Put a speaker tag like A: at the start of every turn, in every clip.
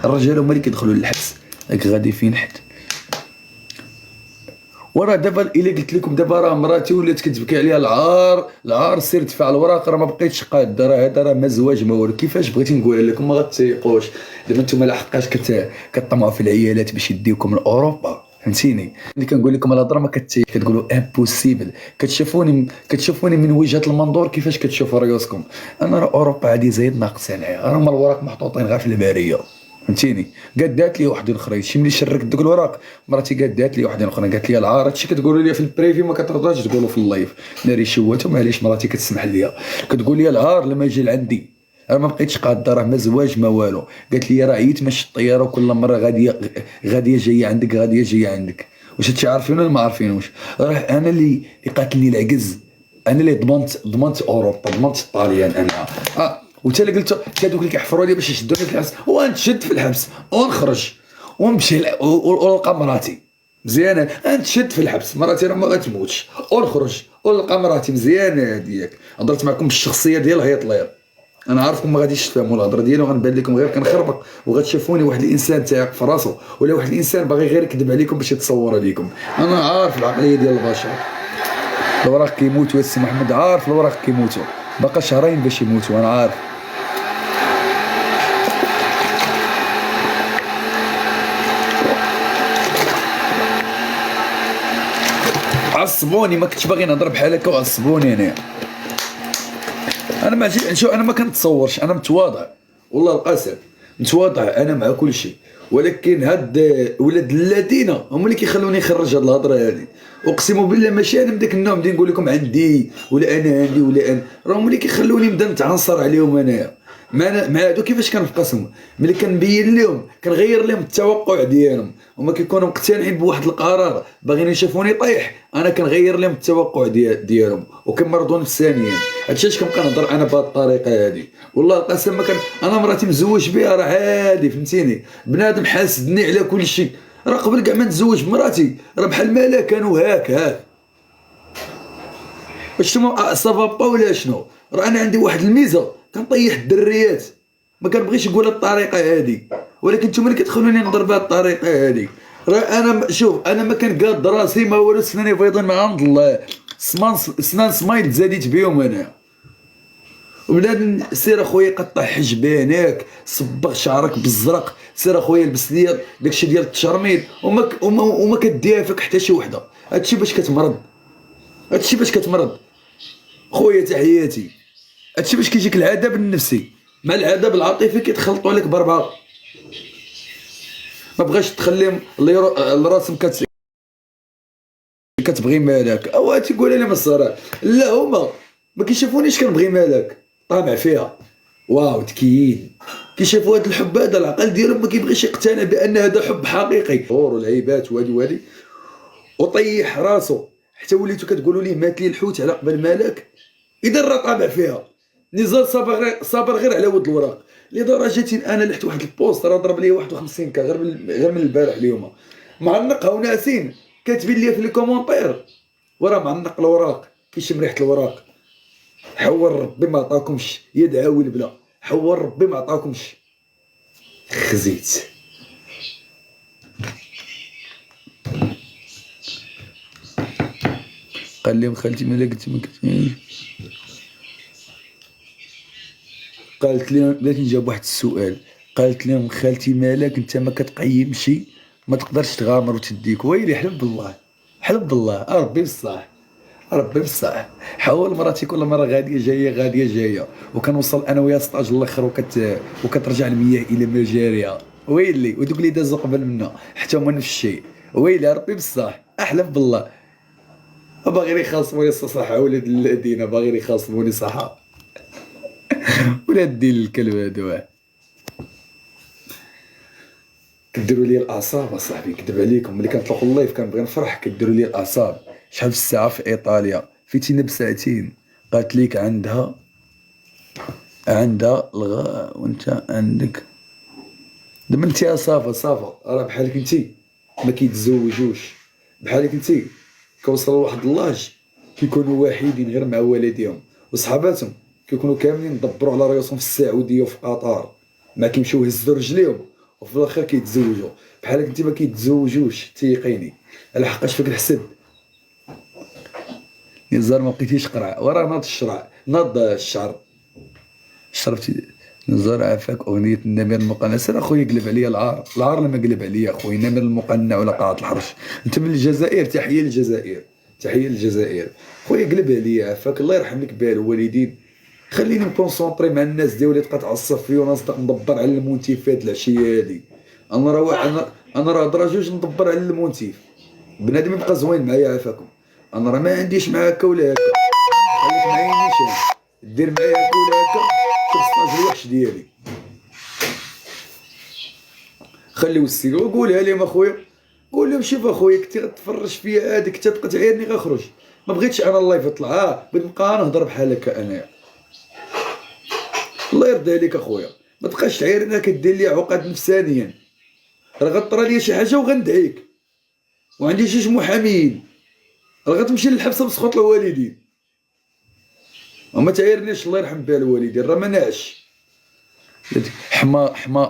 A: الرجال هما اللي كيدخلوا للحبس. راك غادي فين حد؟ وراه دابا الا قلت لكم دابا راه مراتي ولات كتبكي عليها العار سير دفع الوراق، راه ما بقيتش قاده، راه هذا راه ما زواج ما والو. كيفاش بغيتي نقولها لكم ما غتسيقوش. دابا نتوما لحقاش كطمعوا في العيالات باش يديوكم لاوروبا، فهمتيني؟ ملي كنقول لكم الهضره ما كتقولوا امبوسيبل. كتشوفوني من وجهه المنظور كيفاش كتشوفوا ريوسكم. انا راه اوروبا عادي زايد ناقص عليها، راه هما الوراق محطوطين غير في البريه، فهمتيني؟ قدات لي وحدين اخرين شي ملي شركت دوك الوراق مراتي قدات لي وحدين اخرين قالت لي العار هادشي كتقولوا لي في البريفي ما كترضاش تقولوا في اللايف. ناري شواتو معليش مراتي كتسمح ليا، كتقول لي العار لما يجي لعندي راه ما بقيتش قاده، راه ما زواج ما والو. قالت لي راه عييت ماشي الطياره وكل مره غاديه جايه عندك غاديه جايه عندك. واش هادشي عارفين ولا ما عارفينوش؟ راه انا اللي قاتلني العجز، انا اللي ضمنت اوروبا، ضمنت الطاليان انا. وتا اللي قلت هذوك اللي كيحفروا لي باش يشدوني في الحبس، ونشد في الحبس ونخرج ونمشي ونلقى مراتي مزيانه. نشد في الحبس مراتي راه ما غتموتش، ونخرج ونلقى مراتي مزيانه. هاديك هضرت معكم بالشخصيه ديال هيتلر. انا عارفكم ما غاديش تفهموا الهضره ديالي وغنبان لكم غير كنخربق، وغتشوفوني واحد الانسان تايق في راسو ولا واحد الانسان باغي غير يكذب عليكم باش يتصور عليكم. انا عارف العقليه ديال البشر. الوراق كيموتوا السي محمد، عارف الوراق كيموتوا، باقا شهرين باش يموتوا، انا عارف. عصبوني، ما كنتش باغي نهضر بحال هكا وعصبوني. انا ما شو انا ما كنتصورش، انا متواضع والله القاسم، متواضع انا مع كل شيء، ولكن هاد ولاد الذين هما اللي كيخلوني نخرج هاد الهضره هادي. اقسم بالله ماشي انا من داك النوع بدي نقول لكم عندي ولا انا عندي ولا انا، راهم اللي كيخلوني نبدا نتعنصر عليهم انايا. مع هادو كيفاش كنفقسهم ملي كنبين لهم كنغير لهم التوقع ديالهم، هما كيكونوا مقتنعين بواحد القرار باغيين يشوفوني طيح، انا كنغير لهم التوقع ديالهم وكنمرضوا نفسانيا. هادشي علاش كنبقى نهضر انا بهاد الطريقه هادي. والله القسم ما كان انا مراتي مزوج بها راه عادي، فهمتيني؟ بنادم حاسدني على كل شيء، راه قبل كاع ما نتزوج بمراتي راه بحال مالك كانوا هاك واش نتوما صافا با ولا شنو؟ راه انا عندي واحد الميزه كنطيح الدريات، ما كنبغيش نقولها بالطريقه هادي، ولكن نتوما اللي كتخلوني نهضر بهاد الطريقه هادي. راه انا شوف انا ما كنقاد راسي ما والو، سناني بيضين من عند الله، سنان سمايل زاديت بهم انا. وبنادم سير اخويا قطع حجبانك، صبغ شعرك بالزرق، سير اخويا لبس ليا داكشي ديال التشرميط وما كديها فيك حتى شي وحده. هادشي باش كتمرض، هادشي باش كتمرض خويا، تحياتي. هادشي باش كيجيك العذاب النفسي مع العذاب العاطفي كيتخلطوا عليك بربعه. ما بغاش تخليهم الراسم كتبغي مالك او تيقول لي بالصراحه لا، هما ما كيشوفونيش كنبغي مالك طامع فيها. واو تكيين كيشوفوا هذا الحب، هذا العقل ديالهم ما كيبغيش يقتنع بان هذا حب حقيقي. والعيبات وهادي وطيح راسو حتى وليتو كتقولوا ليه مات لي الحوت على قبل مالك. اذا راه طامع فيها نزال صابر غير على ود الوراق، لدرجه انا لحت واحد البوست راه ضرب لي 51 كا غير من البارح اليوم، معلقها وناسين كاتبين لي في لي كومونتير وراه معلق الوراق كيشم ريحه الوراق. حول ربي ما عطاكمش يا دعاوي البلا، حول ربي ما عطاكمش خزيت. قال لي خالتي مالك انت ما كتبينش، قالت لي بلاتي نجاوب واحد السؤال، قالت لهم خالتي مالك انت ما كتقيمش، ما تقدرش تغامر وتديك. ويلي حلف بالله، حلف بالله ربي بصح، ربي بصح. حاول مراتي كل مره غاديه جايه وكنوصل انا ويا سطاج الاخر وكترجع المياه الى مجاريها. ويلي ودوك اللي دازوا قبل منا حتى هما نفس الشيء. ويلي ربي بصح احلف بالله. باغيين يخاصموني صحه ولاد الذين، باغيين يخاصموني صحه ولاد دين الكلب هادو. كديروا لي الاعصاب اصاحبي، نكذب عليكم ملي كنطلقوا اللايف كنبغي نفرح كديروا لي الاعصاب. شحال في الساعه في ايطاليا؟ فيتينا بساعتين. قالت ليك عندها الغاء وانت عندك دابا انت صافا راه بحالك انت ما كيتزوجوش، بحالك انت كوصلوا لواحد اللاج كيكونوا وحيدين غير مع والديهم، وصحاباتهم كيكونوا كاملين دبروا على راسهم في السعوديه وفي قطر، ما كيمشيو يهزوا رجليهم وفي الاخر كيتزوجوا بحالك انت ما كيتزوجوش تيقيني على حقاش فيك الحسد. نزار ما بقيتيش قرع وراه ناض الشرع ناض الشعر شربتي. نزار عافاك اغنيه النمر المقنع. سير اخويا قلب عليا العار، العار لما قلب عليا اخويا النمر المقنع ولا قاعة الحرش. انت من الجزائر، تحيه للجزائر، تحيه للجزائر خويا. قلب عليا عافاك الله يرحم لك بها الوالدين. خليني نكونسونطري مع الناس ديالي تبقى تعصب فيا ونصدق ندبر على المونتيفات العشيه هادي. انا راه هضره جوج ندبر على المونتيف. بنادم يبقى زوين معايا عافاكم. انا راه ما عنديش معاك ولا هكا، خليك معايا نيشان دير معايا هكا ولا هكا تبسطاج الوحش ديالي. خليو السير وقولها لهم اخويا، قول لهم شوف اخويا كنتي غتفرج فيا هاديك حتى تبقى تعايرني غنخرج. ما بغيتش انا اللايف يطلع، بغيت نبقى نهضر بحال هكا انايا. الله يرضي عليك اخويا، ما تبقاش تعايرنا كدير لي عقد نفسانيا. راه غطرى ليا شي حاجه وغندعيك، وعندي جوج محاميين، راه غتمشي للحبس بسخط الوالدين. وما تعايرنيش الله يرحم بها الوالدين، راه ما ناعش.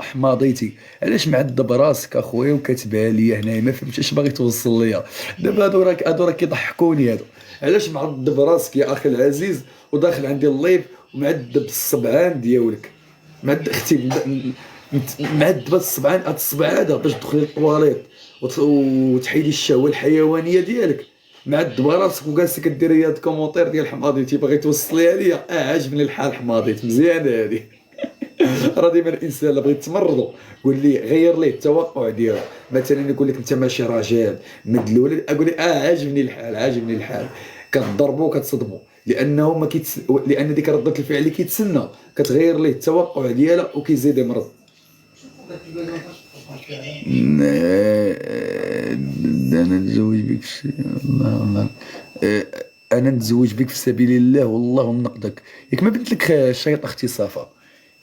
A: حماضيتي علاش معذب راسك اخويا وكاتبها ليا هنايا؟ ما فهمتش اش باغي توصل ليا دابا. هادو راك كيضحكوني هادو. علاش معذب راسك يا اخي العزيز وداخل عندي اللايف ومعذب الصبعان ديالك؟ معذب اختي، معذب الصبعان. هاد الصبع هذا باش تدخلي للطواليت وتحيدي الشهوه الحيوانيه ديالك. معذب راسك وجالسه كديري هاد الكومونتير ديال حماضيتي باغي توصليها ليا. عاجبني الحال حماضيت، مزيانه هادي. راه ديما الانسان الا بغيت تمرضو قول لي غير ليه التوقع ديالو. مثلا يقول لك انت ماشي راجل مدلول، اقول لي عاجبني الحال، عاجبني الحال. كتضربو وكتصدمو لانه ما لان ديك رده الفعل اللي كيتسنى كتغير ليه التوقع ديالها وكيزيد يمرض. انا نتزوج بك في الله، انا نتزوج بك في سبيل الله والله نقدك. ياك ما بنت لك الشيط اختي صافا،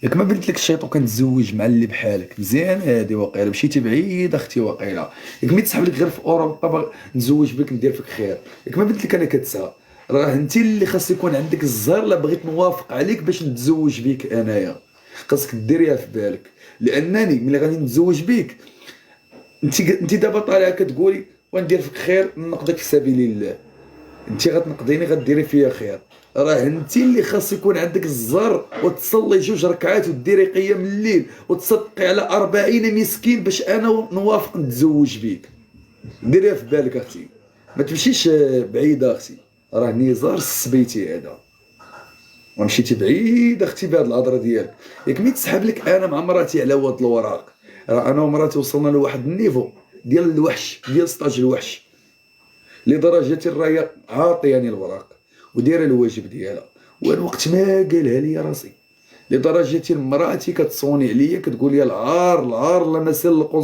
A: ياك ما بنت لك الشيط وكنتزوج مع اللي بحالك. مزيان هادي واقيلا، مشيتي بعيد اختي واقيلا. ياك ما تسحب لك غير في اوروبا نتزوج بك ندير فيك خير. ياك ما بنت لك انا كتسا. راه انت اللي خاص يكون عندك الزهر. لا بغيت نوافق عليك باش نتزوج بك انايا خاصك ديريها في بالك، لانني ملي غادي نتزوج بك انت دابا طالعه كتقولي وندير فيك خير نقدك في سبيل الله. انت غتنقديني غديري فيا خير. راه انت اللي خاص يكون عندك الزر وتصلي جوج ركعات وديري قيام الليل وتصدقي على 40 مسكين باش انا نوافق نتزوج بيك. ديريها في بالك اختي، ما تمشيش بعيده اختي. راه نزار السبيتي هذا ومشيتي بعيد اختي بهاد الهضره ديالك. ياك ملي تسحب لك انا مع مراتي على هاد الوراق، راه انا ومراتي وصلنا لواحد النيفو ديال الوحش، ديال ستاج الوحش، لدرجه راهي عاطياني الوراق ودايره الواجب ديالها والوقت ما قالها لي راسي. لدرجه مراتي كتصوني عليا كتقول لي العار العار لا مسال